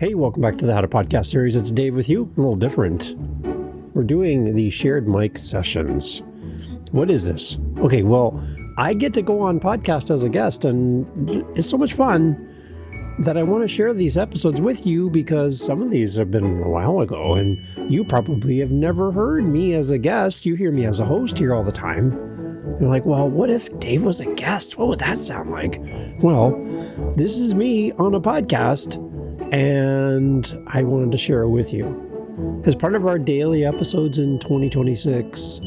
Hey, welcome back to the How to Podcast series. It's Dave with you. A little different. We're doing the shared mic sessions. What is this? Okay, well, I get to go on podcast as a guest, and it's so much fun that I want to share these episodes with you because some of these have been a while ago, and you probably have never heard me as a guest. You hear me as a host here all the time. You're like, well, what if Dave was a guest? What would that sound like? Well, this is me on a podcast, and I wanted to share it with you. As part of our daily episodes in 2026,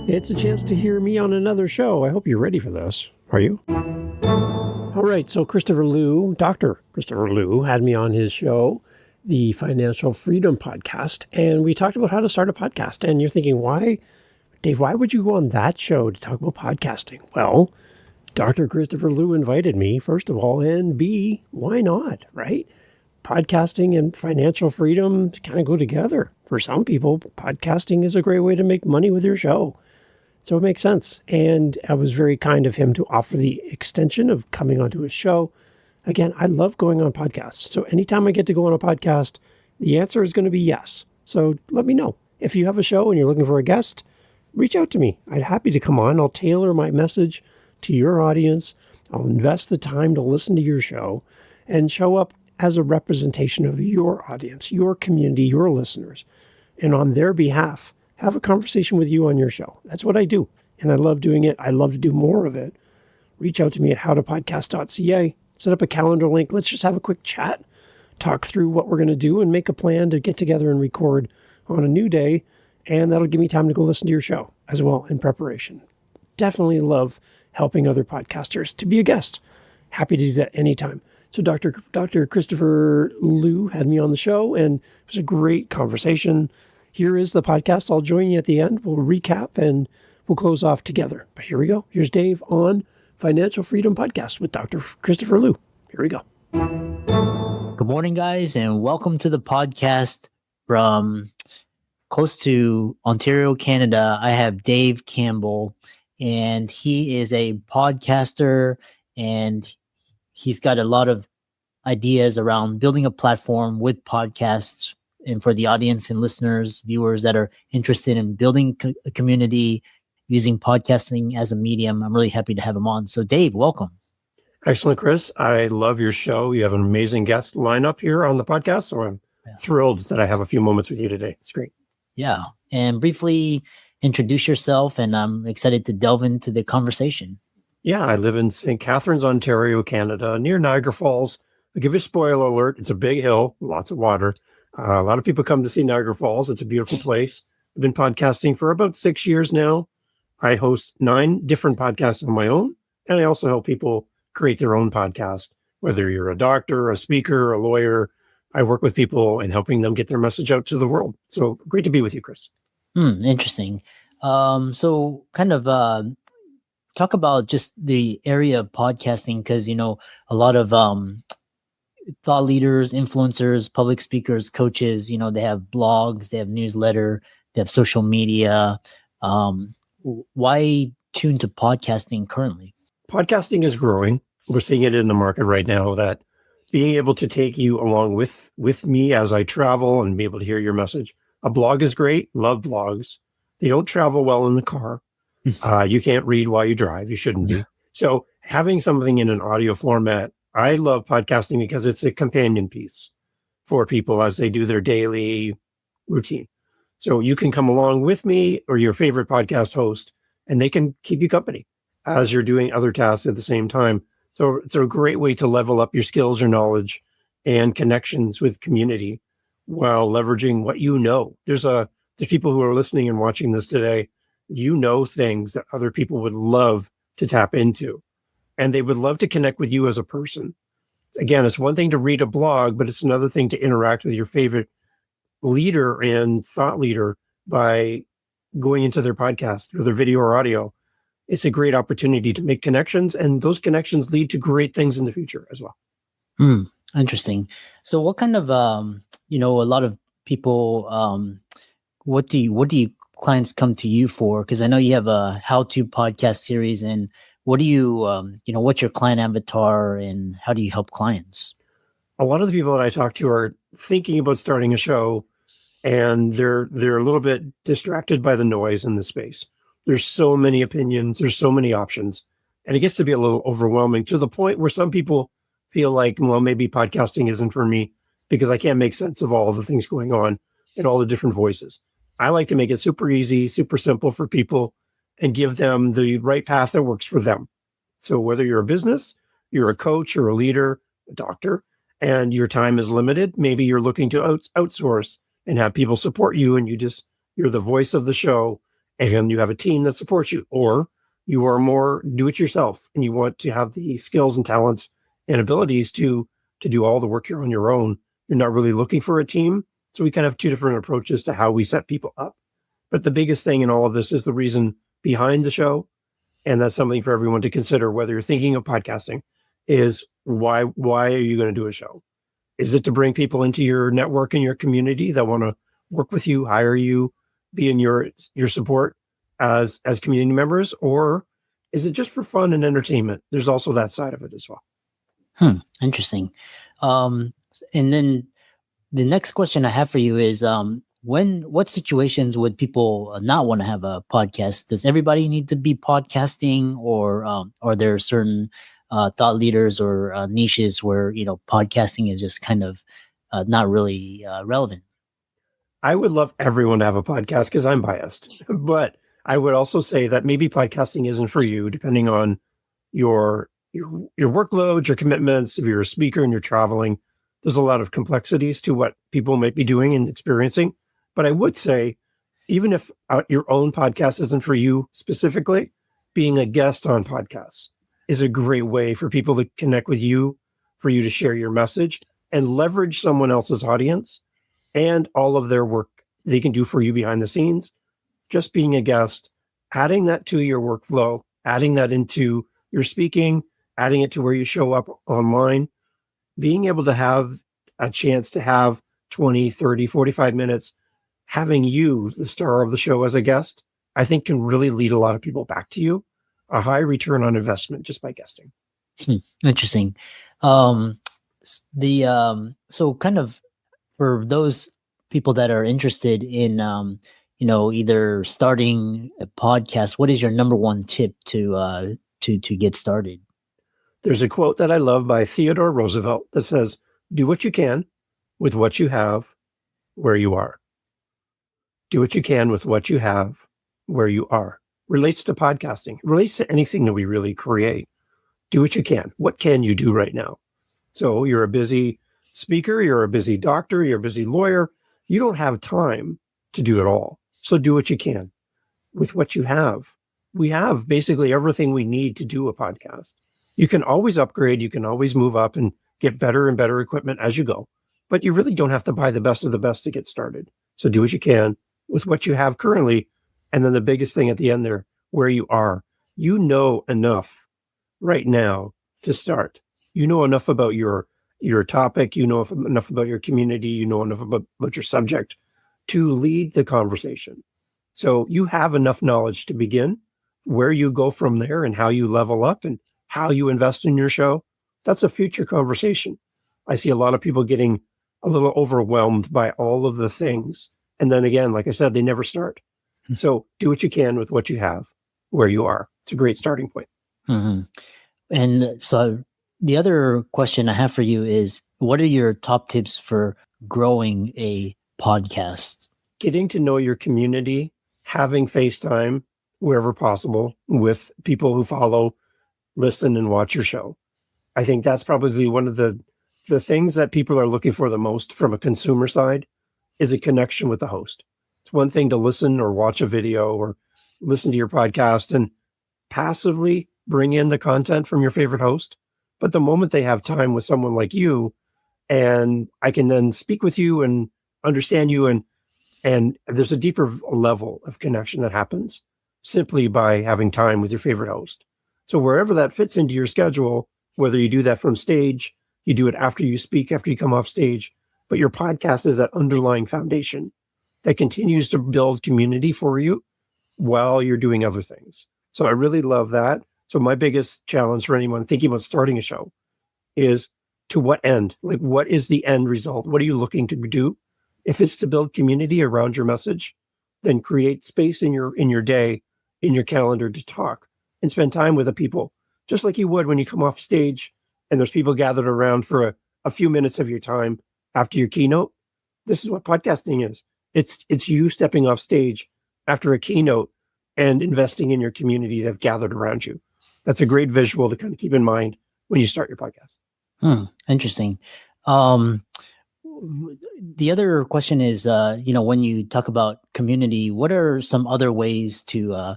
it's a chance to hear me on another show. I hope you're ready for this. Are you? All right, so Dr. Christopher Liu had me on his show, the Financial Freedom Podcast, and we talked about how to start a podcast. And you're thinking, why, Dave, why would you go on that show to talk about podcasting? Well, Dr. Christopher Liu invited me, first of all, and B, why not, right? Podcasting and financial freedom kind of go together. For some people, podcasting is a great way to make money with your show. So it makes sense. And I was very kind of him to offer the extension of coming onto his show. Again, I love going on podcasts. So anytime I get to go on a podcast, the answer is going to be yes. So let me know. If you have a show and you're looking for a guest, reach out to me. I'd happy to come on. I'll tailor my message to your audience. I'll invest the time to listen to your show and show up as a representation of your audience, your community, your listeners. And on their behalf, have a conversation with you on your show. That's what I do. And I love doing it. I love to do more of it. Reach out to me at howtopodcast.ca. Set up a calendar link. Let's just have a quick chat, talk through what we're going to do, and make a plan to get together and record on a new day. And that'll give me time to go listen to your show as well in preparation. Definitely love helping other podcasters to be a guest. Happy to do that anytime. So Dr. Christopher Liu had me on the show, and it was a great conversation. Here is the podcast. I'll join you at the end. We'll recap and we'll close off together. But here we go. Here's Dave on Financial Freedom Podcast with Dr. Christopher Liu. Here we go. Good morning, guys, and welcome to the podcast from close to Ontario, Canada. I have Dave Campbell, and he is a podcaster, and he's got a lot of ideas around building a platform with podcasts. And for the audience and listeners, viewers that are interested in building a community using podcasting as a medium, I'm really happy to have him on. So Dave, welcome. Excellent, Chris. I love your show. You have an amazing guest lineup here on the podcast. So I'm thrilled that I have a few moments with you today. It's great. Yeah. And briefly introduce yourself, and I'm excited to delve into the conversation. Yeah, I live in St. Catharines, Ontario, Canada, near Niagara Falls. I'll give you a spoiler alert. It's a big hill, lots of water. A lot of people come to see Niagara Falls. It's a beautiful place. I've been podcasting for about 6 years now. I host 9 different podcasts on my own, and I also help people create their own podcast. Whether you're a doctor, a speaker, a lawyer, I work with people and helping them get their message out to the world. So great to be with you, Chris. Interesting. So kind of talk about just the area of podcasting, because, a lot of thought leaders, influencers, public speakers, coaches, they have blogs, they have newsletter, they have social media. Why tune to podcasting currently? Podcasting is growing. We're seeing it in the market right now, that being able to take you along with me as I travel and be able to hear your message. A blog is great. Love blogs. They don't travel well in the car. You can't read while you drive. You shouldn't be. So having something in an audio format, I love podcasting because it's a companion piece for people as they do their daily routine. So you can come along with me or your favorite podcast host, and they can keep you company as you're doing other tasks at the same time. So it's a great way to level up your skills or knowledge and connections with community while leveraging what you know. There's people who are listening and watching this today. Things that other people would love to tap into, and they would love to connect with you as a person. Again, it's one thing to read a blog, but it's another thing to interact with your favorite leader and thought leader by going into their podcast, whether video or audio. It's a great opportunity to make connections, and those connections lead to great things in the future as well. Interesting. So what kind of, a lot of people, what do you clients come to you for? Because I know you have a how-to podcast series, and what do you, what's your client avatar and how do you help clients? a lot of the people that I talk to are thinking about starting a show, and they're a little bit distracted by the noise in the space. There's so many opinions, there's so many options, and it gets to be a little overwhelming to the point where some people feel like, well, maybe podcasting isn't for me because I can't make sense of all the things going on and all the different voices. I like to make it super easy, super simple for people and give them the right path that works for them. So whether you're a business, you're a coach or a leader, a doctor, and your time is limited, maybe you're looking to outsource and have people support you, and you're the voice of the show and you have a team that supports you, or you are more do-it-yourself and you want to have the skills and talents and abilities to do all the work here on your own. You're not really looking for a team. So we kind of have two different approaches to how we set people up. But the biggest thing in all of this is the reason behind the show. And that's something for everyone to consider, whether you're thinking of podcasting, is why are you going to do a show? Is it to bring people into your network and your community that want to work with you, hire you, be in your support as community members? Or is it just for fun and entertainment? There's also that side of it as well. Interesting. And then the next question I have for you is, what situations would people not want to have a podcast? Does everybody need to be podcasting, or are there certain thought leaders or niches where, podcasting is just kind of not really relevant? I would love everyone to have a podcast because I'm biased, but I would also say that maybe podcasting isn't for you, depending on your workload, your commitments. If you're a speaker and you're traveling, there's a lot of complexities to what people might be doing and experiencing. But I would say, even if your own podcast isn't for you specifically, being a guest on podcasts is a great way for people to connect with you, for you to share your message and leverage someone else's audience and all of their work they can do for you behind the scenes. Just being a guest, adding that to your workflow, adding that into your speaking, adding it to where you show up online, being able to have a chance to have 20, 30, 45 minutes, having you, the star of the show, as a guest, I think can really lead a lot of people back to you. A high return on investment just by guesting. Interesting. So kind of for those people that are interested in, either starting a podcast, what is your number one tip to get started? There's a quote that I love by Theodore Roosevelt that says, "Do what you can with what you have where you are." Do what you can with what you have where you are. Relates to podcasting, relates to anything that we really create. Do what you can. What can you do right now? So you're a busy speaker, you're a busy doctor, you're a busy lawyer. You don't have time to do it all. So do what you can with what you have. We have basically everything we need to do a podcast. You can always upgrade, you can always move up and get better and better equipment as you go, but you really don't have to buy the best of the best to get started. So do what you can with what you have currently. And then the biggest thing at the end there, where you are, you know enough right now to start. You know enough about your topic, you know enough about your community, you know enough about your subject to lead the conversation. So you have enough knowledge to begin. Where you go from there and how you level up and how you invest in your show, that's a future conversation. I see a lot of people getting a little overwhelmed by all of the things. And then again, like I said, they never start. So do what you can with what you have where you are. It's a great starting point. Mm-hmm. And so the other question I have for you is, what are your top tips for growing a podcast? Getting to know your community, having FaceTime wherever possible with people who follow, listen, and watch your show. I think that's probably one of the things that people are looking for the most from a consumer side is a connection with the host. It's one thing to listen or watch a video or listen to your podcast and passively bring in the content from your favorite host. But the moment they have time with someone like you, and I can then speak with you and understand you, and there's a deeper level of connection that happens simply by having time with your favorite host. So wherever that fits into your schedule, whether you do that from stage, you do it after you speak, after you come off stage, but your podcast is that underlying foundation that continues to build community for you while you're doing other things. So I really love that. So my biggest challenge for anyone thinking about starting a show is to what end? Like, what is the end result? What are you looking to do? If it's to build community around your message, then create space in your day, in your calendar to talk and spend time with the people, just like you would when you come off stage and there's people gathered around for a few minutes of your time after your keynote. This is what podcasting is. It's you stepping off stage after a keynote and investing in your community that have gathered around you. That's a great visual to kind of keep in mind when you start your podcast. Interesting. The other question is, when you talk about community, what are some other ways to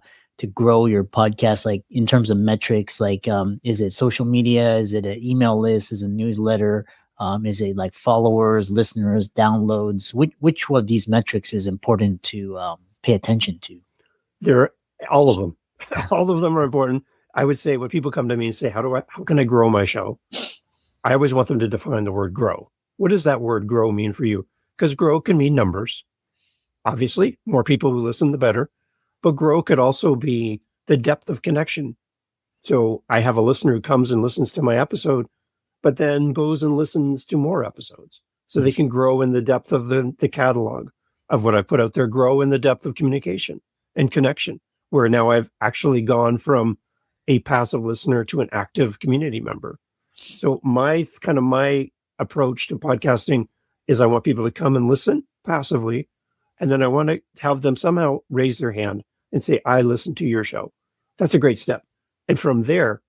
grow your podcast, like in terms of metrics? Like, is it social media? Is it an email list? Is it a newsletter? Is it like followers, listeners, downloads? Which of these metrics is important to pay attention to? They're all of them. All of them are important. I would say when people come to me and say, how can I grow my show? I always want them to define the word grow. What does that word grow mean for you? Because grow can mean numbers. Obviously, more people who listen, the better. But grow could also be the depth of connection. So I have a listener who comes and listens to my episode, but then goes and listens to more episodes. So they can grow in the depth of the catalog of what I put out there, grow in the depth of communication and connection, where now I've actually gone from a passive listener to an active community member. So my approach to podcasting is I want people to come and listen passively, and then I want to have them somehow raise their hand and say, I listen to your show. That's a great step. And from there,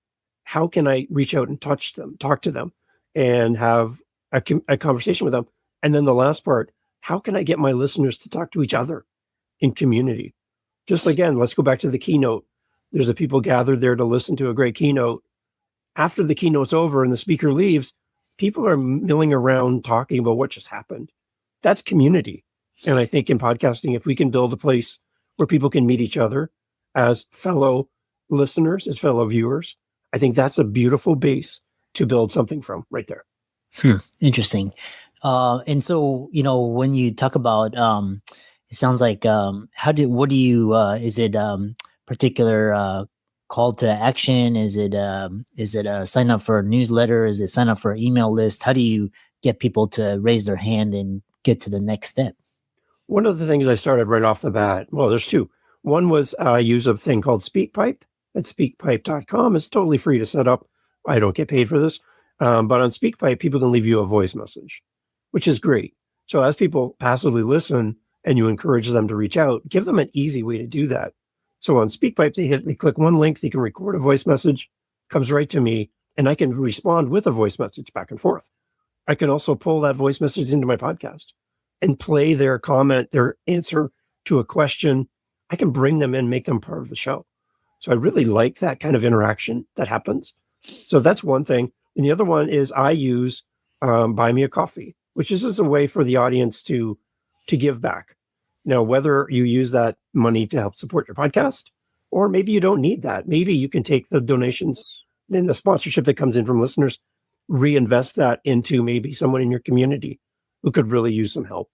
how can I reach out and talk to them and have a conversation with them? And then the last part, how can I get my listeners to talk to each other in community? Just again, let's go back to the keynote. There's the people gathered there to listen to a great keynote. After the keynote's over and the speaker leaves, people are milling around talking about what just happened. That's community. And I think in podcasting, if we can build a place where people can meet each other as fellow listeners, as fellow viewers, I think that's a beautiful base to build something from right there. Interesting. And so, when you talk about, it sounds like, is it particular call to action? Is it a sign up for a newsletter? Is it sign up for an email list? How do you get people to raise their hand and get to the next step? One of the things I started right off the bat, well, there's two. One was I use a thing called SpeakPipe at speakpipe.com. It's totally free to set up. I don't get paid for this. But on SpeakPipe, people can leave you a voice message, which is great. So as people passively listen and you encourage them to reach out, give them an easy way to do that. So on SpeakPipe, they click one link, they can record a voice message, comes right to me, and I can respond with a voice message back and forth. I can also pull that voice message into my podcast and play their comment, their answer to a question. I can bring them in, make them part of the show. So I really like that kind of interaction that happens. So that's one thing. And the other one is I use Buy Me a Coffee, which is just a way for the audience to give back. Now, whether you use that money to help support your podcast, or maybe you don't need that. Maybe you can take the donations and the sponsorship that comes in from listeners, reinvest that into maybe someone in your community who could really use some help.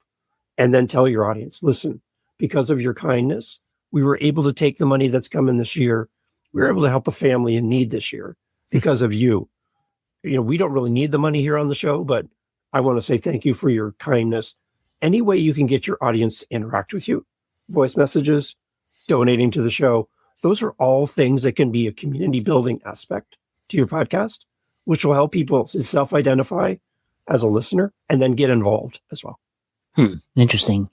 And then tell your audience, listen, because of your kindness, we were able to take the money that's come in this year. We were able to help a family in need this year because of you. We don't really need the money here on the show, but I want to say thank you for your kindness. Any way you can get your audience to interact with you, voice messages, donating to the show, those are all things that can be a community building aspect to your podcast, which will help people self-identify as a listener and then get involved as well. Interesting.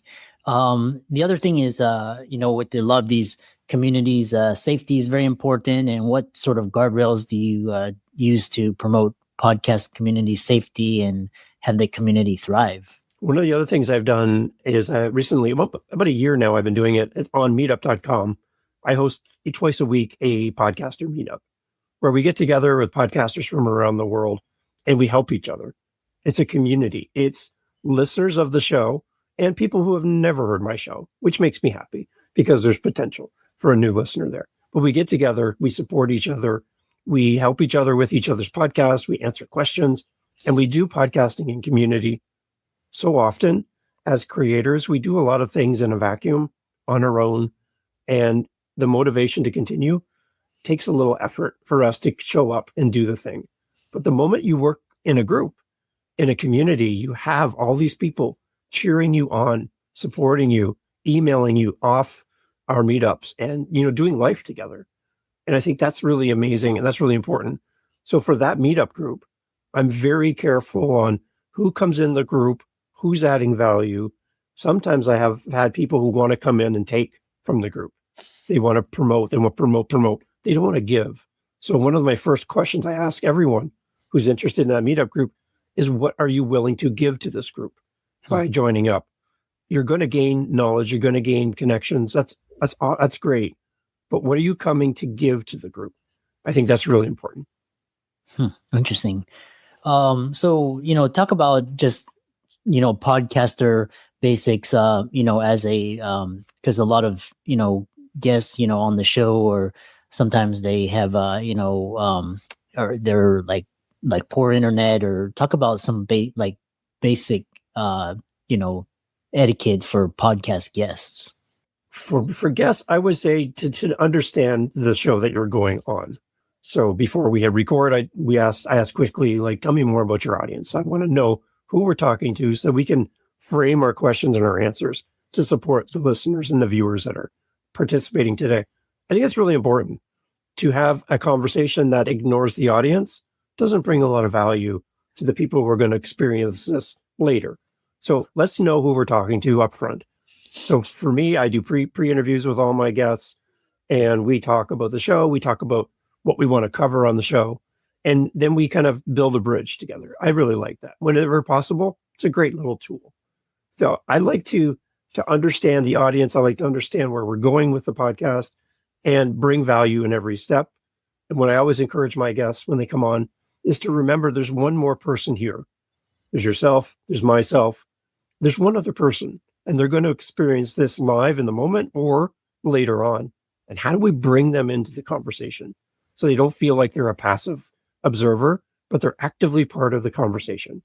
The other thing is, with a lot of these communities, safety is very important. And what sort of guardrails do you use to promote podcast community safety and have the community thrive? One of the other things I've done is recently, about a year now, I've been doing it. It's on meetup.com. I host twice a week a podcaster meetup where we get together with podcasters from around the world and we help each other. It's a community. It's listeners of the show and people who have never heard my show, which makes me happy because there's potential for a new listener there. But we get together, we support each other, we help each other with each other's podcasts, we answer questions, and we do podcasting in community. So often as creators, we do a lot of things in a vacuum on our own, and the motivation to continue takes a little effort for us to show up and do the thing. But the moment you work in a group, in a community, you have all these people cheering you on, supporting you, emailing you off our meetups and, doing life together. And I think that's really amazing. And that's really important. So for that meetup group, I'm very careful on who comes in the group, who's adding value. Sometimes I have had people who want to come in and take from the group. They want to promote, they want to promote. They don't want to give. So one of my first questions I ask everyone who's interested in that meetup group is, what are you willing to give to this group by joining up? You're going to gain knowledge. You're going to gain connections. That's great. But what are you coming to give to the group? I think that's really important. Interesting. So, talk about just, podcaster basics, as a, because a lot of, guests, on the show, or sometimes they have, or they're like poor internet, or talk about some basic, etiquette for podcast guests. For guests, I would say to understand the show that you're going on. So before we hit record, I asked quickly, tell me more about your audience. I want to know who we're talking to so we can frame our questions and our answers to support the listeners and the viewers that are participating today. I think it's really important to have a conversation that ignores the audience, doesn't bring a lot of value to the people who are going to experience this later. So let's know who we're talking to up front. So for me, I do pre-interviews with all my guests, and we talk about the show. We talk about what we want to cover on the show, and then we kind of build a bridge together. I really like that. Whenever possible, it's a great little tool. So I like to understand the audience. I like to understand where we're going with the podcast and bring value in every step. And what I always encourage my guests when they come on is to remember there's one more person here. There's yourself, there's myself, there's one other person, and they're going to experience this live in the moment or later on. And how do we bring them into the conversation so they don't feel like they're a passive observer, but they're actively part of the conversation?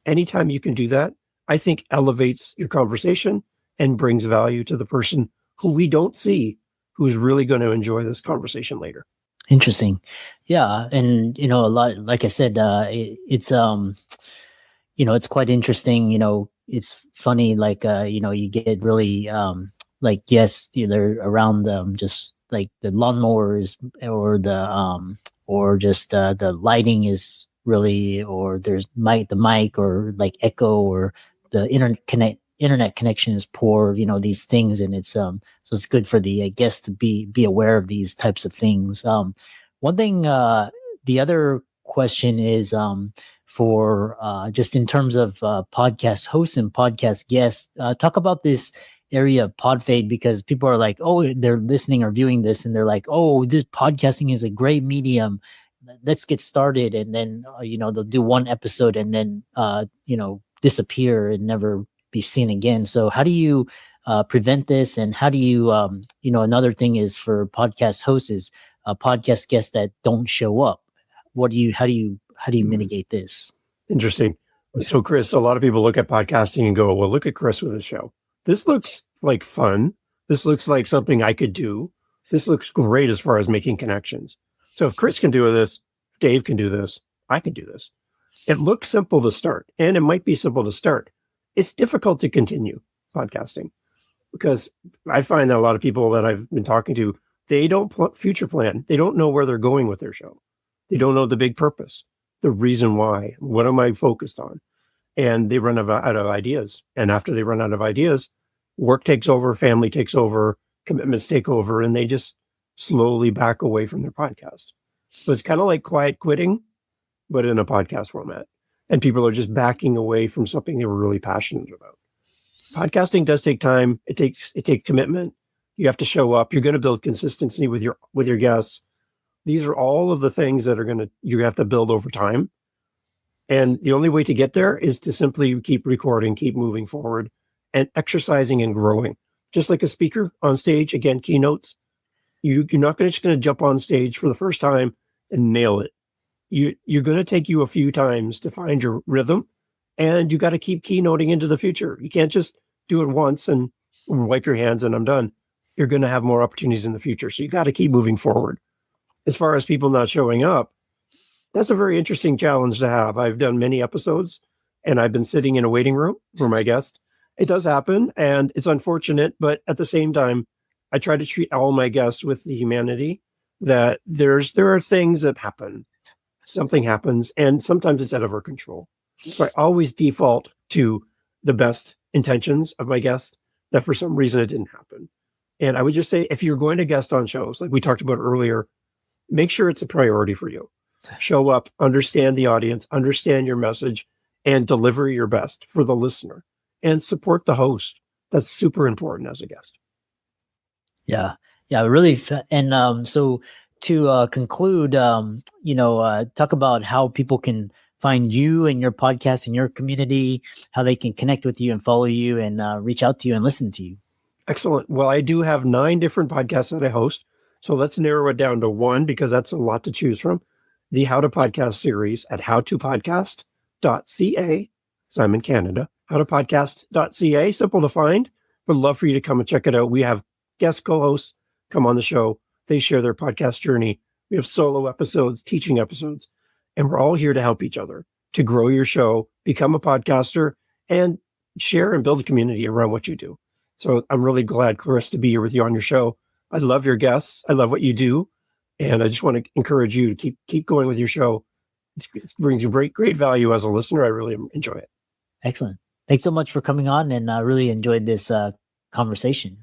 Anytime you can do that, I think elevates your conversation and brings value to the person who we don't see, who's really going to enjoy this conversation later. Interesting. Yeah. And, a lot, like I said, it's quite interesting. It's funny, you get really, yes, they're around just like the lawnmowers, or or just the lighting is really, or there's the mic, or like echo, or the internet connection is poor, these things. And it's, so it's good for the guests to be aware of these types of things. One thing, the other question is, for just in terms of podcast hosts and podcast guests, talk about this area of podfade, because people are like, oh, they're listening or viewing this, and they're like, oh, this podcasting is a great medium. Let's get started. And then, they'll do one episode and then, disappear and never be seen again. So how do you prevent this? And how do you, another thing is for podcast hosts is podcast guests that don't show up. How do you mitigate this? Interesting. So Chris, a lot of people look at podcasting and go, well, look at Chris with his show. This looks like fun. This looks like something I could do. This looks great as far as making connections. So if Chris can do this, Dave can do this, I can do this. It looks simple to start, and it might be simple to start. It's difficult to continue podcasting, because I find that a lot of people that I've been talking to, they don't future plan. They don't know where they're going with their show. They don't know the big purpose, the reason why, what am I focused on? And they run out of ideas. And after they run out of ideas, work takes over, family takes over, commitments take over, and they just slowly back away from their podcast. So it's kind of like quiet quitting, but in a podcast format. And people are just backing away from something they were really passionate about. Podcasting does take time. It takes commitment. You have to show up. You're going to build consistency with your guests. These are all of the things that you have to build over time. And the only way to get there is to simply keep recording, keep moving forward, and exercising and growing. Just like a speaker on stage, again, keynotes, you're not just going to jump on stage for the first time and nail it. You're going to take you a few times to find your rhythm, and you got to keep keynoting into the future. You can't just do it once and wipe your hands and I'm done. You're going to have more opportunities in the future. So you got to keep moving forward. As far as people not showing up, that's a very interesting challenge to have. I've done many episodes, and I've been sitting in a waiting room for my guest. It does happen, and it's unfortunate, but at the same time, I try to treat all my guests with the humanity that there are things that happen. Something happens, and sometimes it's out of our control. So I always default to the best intentions of my guest, that for some reason it didn't happen. And I would just say, if you're going to guest on shows, like we talked about earlier, make sure it's a priority for you. Show up, understand the audience, understand your message, and deliver your best for the listener, and support the host. That's super important as a guest. Yeah, really. So to conclude, talk about how people can find you and your podcast and your community, how they can connect with you and follow you and reach out to you and listen to you. Excellent. Well, I do have 9 different podcasts that I host. So let's narrow it down to one, because that's a lot to choose from. The How to Podcast series at howtopodcast.ca. So I'm in Canada. Howtopodcast.ca. Simple to find. Would love for you to come and check it out. We have guest co-hosts come on the show. They share their podcast journey. We have solo episodes, teaching episodes, and we're all here to help each other to grow your show, become a podcaster, and share and build a community around what you do. So I'm really glad, Clarissa, to be here with you on your show. I love your guests. I love what you do. And I just want to encourage you to keep going with your show. It brings you great value as a listener. I really enjoy it. Excellent. Thanks so much for coming on, and I really enjoyed this conversation.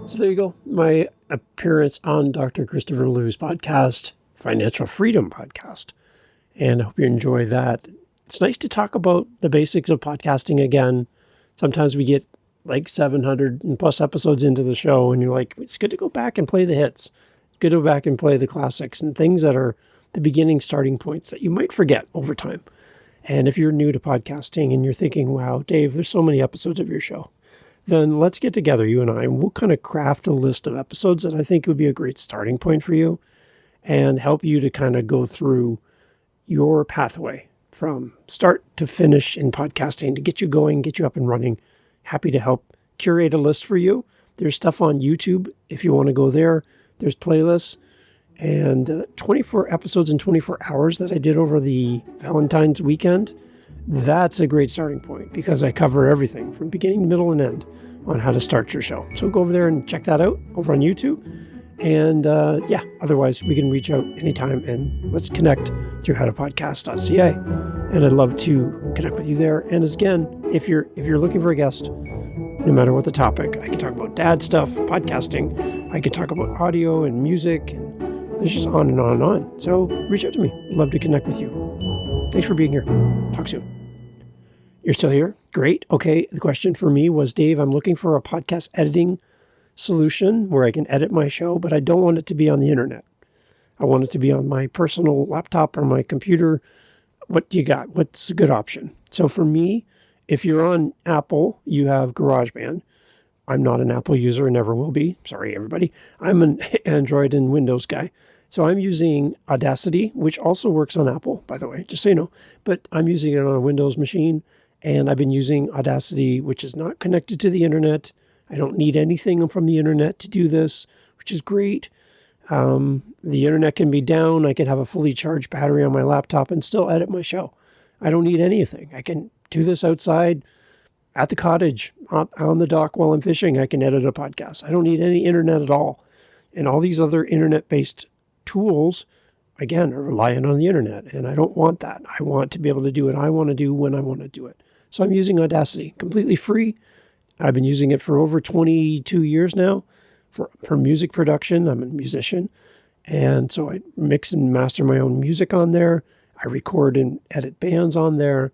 So there you go. My appearance on Dr. Christopher Liu's podcast, Financial Freedom Podcast. And I hope you enjoy that. It's nice to talk about the basics of podcasting again. Sometimes we get like 700 and plus episodes into the show, and you're like, it's good to go back and play the hits. It's good to go back and play the classics and things that are the beginning starting points that you might forget over time. And if you're new to podcasting and you're thinking, wow, Dave, there's so many episodes of your show, then let's get together, you and I, and we'll kind of craft a list of episodes that I think would be a great starting point for you and help you to kind of go through your pathway from start to finish in podcasting to get you going, get you up and running. Happy to help curate a list for you. There's stuff on YouTube if you want to go there. There's playlists, and 24 episodes in 24 hours that I did over the Valentine's weekend. That's a great starting point because I cover everything from beginning, middle, and end on how to start your show. So go over there and check that out over on YouTube. And otherwise we can reach out anytime and let's connect through howtopodcast.ca. And I'd love to connect with you there. And as again, if you're looking for a guest, no matter what the topic, I can talk about dad stuff, podcasting. I could talk about audio and music, and it's just on and on and on. So reach out to me. I'd love to connect with you. Thanks for being here. Talk soon. You're still here? Great. Okay. The question for me was, Dave, I'm looking for a podcast editing solution where I can edit my show, but I don't want it to be on the internet. I want it to be on my personal laptop or my computer. What do you got? What's a good option? So for me, if you're on Apple, you have GarageBand. I'm not an Apple user, never will be. Sorry, everybody. I'm an Android and Windows guy. So I'm using Audacity, which also works on Apple, by the way, just so you know. But I'm using it on a Windows machine, and I've been using Audacity, which is not connected to the internet. I don't need anything from the internet to do this, which is great. The internet can be down. I can have a fully charged battery on my laptop and still edit my show. I don't need anything. I can do this outside at the cottage, on the dock while I'm fishing. I can edit a podcast. I don't need any internet at all. And all these other internet-based tools, again, are reliant on the internet. And I don't want that. I want to be able to do what I want to do when I want to do it. So I'm using Audacity, completely free. I've been using it for over 22 years now for music production. I'm a musician. And so I mix and master my own music on there. I record and edit bands on there.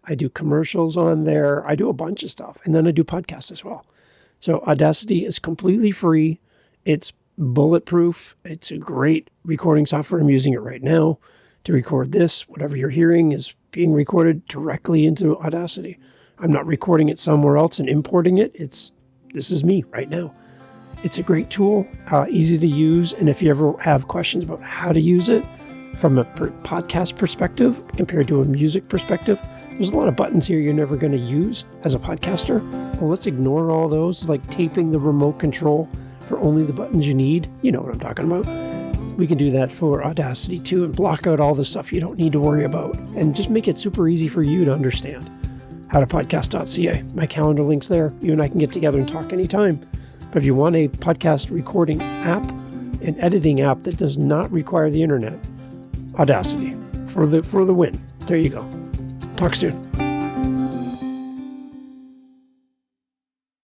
I do commercials on there. I do a bunch of stuff. And then I do podcasts as well. So Audacity is completely free. It's bulletproof. It's a great recording software. I'm using it right now to record this. Whatever you're hearing is being recorded directly into Audacity. I'm not recording it somewhere else and importing it. This is me right now. It's a great tool, easy to use. And if you ever have questions about how to use it from a podcast perspective compared to a music perspective, there's a lot of buttons here you're never going to use as a podcaster. Well, let's ignore all those, like taping the remote control for only the buttons you need. You know what I'm talking about. We can do that for Audacity too, and block out all the stuff you don't need to worry about, and just make it super easy for you to understand. howtopodcast.ca. My calendar link's there. You and I can get together and talk anytime. But if you want a podcast recording app, an editing app that does not require the internet, Audacity for the win. There you go. Talk soon.